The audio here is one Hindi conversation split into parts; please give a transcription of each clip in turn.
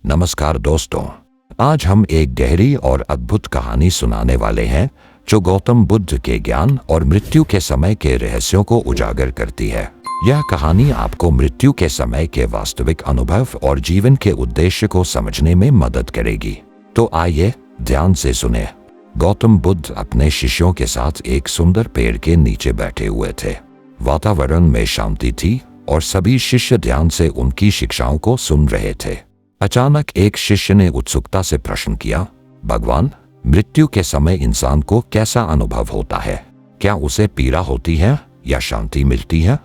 नमस्कार दोस्तों, आज हम एक गहरी और अद्भुत कहानी सुनाने वाले हैं जो गौतम बुद्ध के ज्ञान और मृत्यु के समय के रहस्यों को उजागर करती है। यह कहानी आपको मृत्यु के समय के वास्तविक अनुभव और जीवन के उद्देश्य को समझने में मदद करेगी। तो आइए ध्यान से सुने। गौतम बुद्ध अपने शिष्यों के साथ एक सुंदर पेड़ के नीचे बैठे हुए थे। वातावरण में शांति थी और सभी शिष्य ध्यान से उनकी शिक्षाओं को सुन रहे थे। अचानक एक शिष्य ने उत्सुकता से प्रश्न किया, भगवान, मृत्यु के समय इंसान को कैसा अनुभव होता है? क्या उसे पीड़ा होती है या शांति मिलती है?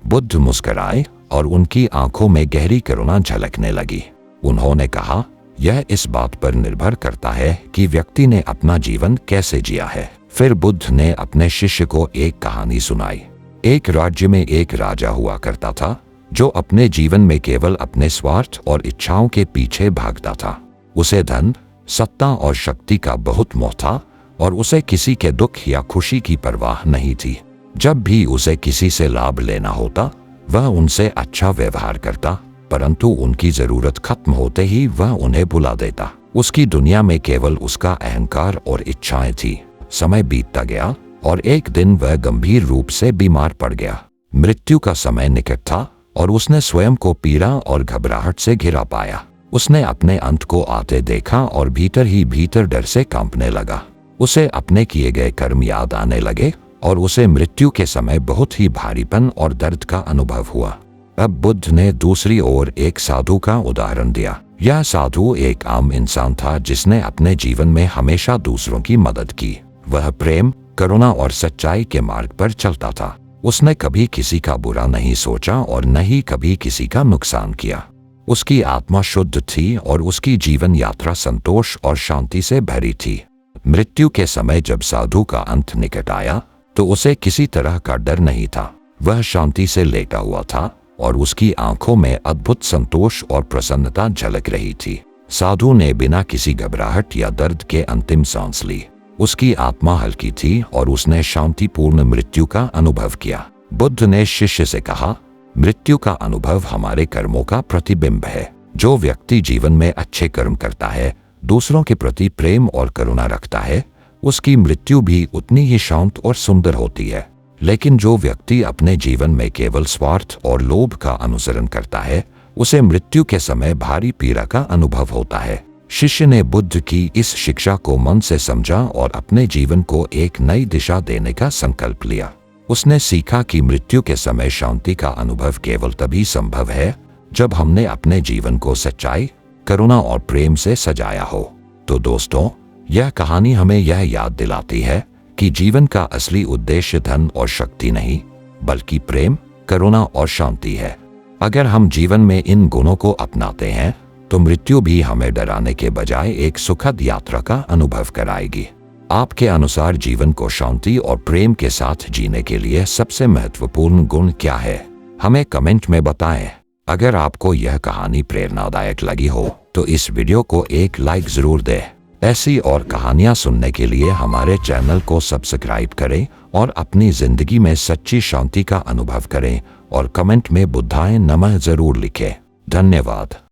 बुद्ध मुस्कुराए और उनकी आंखों में गहरी करुणा झलकने लगी। उन्होंने कहा, यह इस बात पर निर्भर करता है कि व्यक्ति ने अपना जीवन कैसे जिया है। फिर बुद्ध ने अपने शिष्य को एक कहानी सुनाई। एक राज्य में एक राजा हुआ करता था जो अपने जीवन में केवल अपने स्वार्थ और इच्छाओं के पीछे भागता था। उसे धन, सत्ता और शक्ति का बहुत मोह था और उसे किसी के दुख या खुशी की परवाह नहीं थी। जब भी उसे किसी से लाभ लेना होता, वह उनसे अच्छा व्यवहार करता, परंतु उनकी जरूरत खत्म होते ही वह उन्हें भुला देता। उसकी दुनिया में केवल उसका अहंकार और इच्छाएं थी। समय बीतता गया और एक दिन वह गंभीर रूप से बीमार पड़ गया। मृत्यु का समय निकट था और उसने स्वयं को पीड़ा और घबराहट से घिरा पाया। उसने अपने अंत को आते देखा और भीतर ही भीतर डर से कांपने लगा। उसे अपने किए गए कर्म याद आने लगे और उसे मृत्यु के समय बहुत ही भारीपन और दर्द का अनुभव हुआ। अब बुद्ध ने दूसरी ओर एक साधु का उदाहरण दिया। यह साधु एक आम इंसान था जिसने अपने जीवन में हमेशा दूसरों की मदद की। वह प्रेम, करुणा और सच्चाई के मार्ग पर चलता था। उसने कभी किसी का बुरा नहीं सोचा और न ही कभी किसी का नुकसान किया। उसकी आत्मा शुद्ध थी और उसकी जीवन यात्रा संतोष और शांति से भरी थी। मृत्यु के समय जब साधु का अंत निकट आया तो उसे किसी तरह का डर नहीं था। वह शांति से लेटा हुआ था और उसकी आंखों में अद्भुत संतोष और प्रसन्नता झलक रही थी। साधु ने बिना किसी घबराहट या दर्द के अंतिम सांस ली। उसकी आत्मा हल्की थी और उसने शांतिपूर्ण मृत्यु का अनुभव किया। बुद्ध ने शिष्य से कहा, मृत्यु का अनुभव हमारे कर्मों का प्रतिबिंब है। जो व्यक्ति जीवन में अच्छे कर्म करता है, दूसरों के प्रति प्रेम और करुणा रखता है, उसकी मृत्यु भी उतनी ही शांत और सुंदर होती है। लेकिन जो व्यक्ति अपने जीवन में केवल स्वार्थ और लोभ का अनुसरण करता है, उसे मृत्यु के समय भारी पीड़ा का अनुभव होता है। शिष्य ने बुद्ध की इस शिक्षा को मन से समझा और अपने जीवन को एक नई दिशा देने का संकल्प लिया। उसने सीखा कि मृत्यु के समय शांति का अनुभव केवल तभी संभव है जब हमने अपने जीवन को सच्चाई, करुणा और प्रेम से सजाया हो। तो दोस्तों, यह कहानी हमें यह याद दिलाती है कि जीवन का असली उद्देश्य धन और शक्ति नहीं, बल्कि प्रेम, करुणा और शांति है। अगर हम जीवन में इन गुणों को अपनाते हैं तो मृत्यु भी हमें डराने के बजाय एक सुखद यात्रा का अनुभव कराएगी। आपके अनुसार जीवन को शांति और प्रेम के साथ जीने के लिए सबसे महत्वपूर्ण गुण क्या है? हमें कमेंट में बताएं। अगर आपको यह कहानी प्रेरणादायक लगी हो तो इस वीडियो को एक लाइक जरूर दें। ऐसी और कहानियां सुनने के लिए हमारे चैनल को सब्सक्राइब करें और अपनी जिंदगी में सच्ची शांति का अनुभव करें और कमेंट में बुद्धाय नमः जरूर लिखें। धन्यवाद।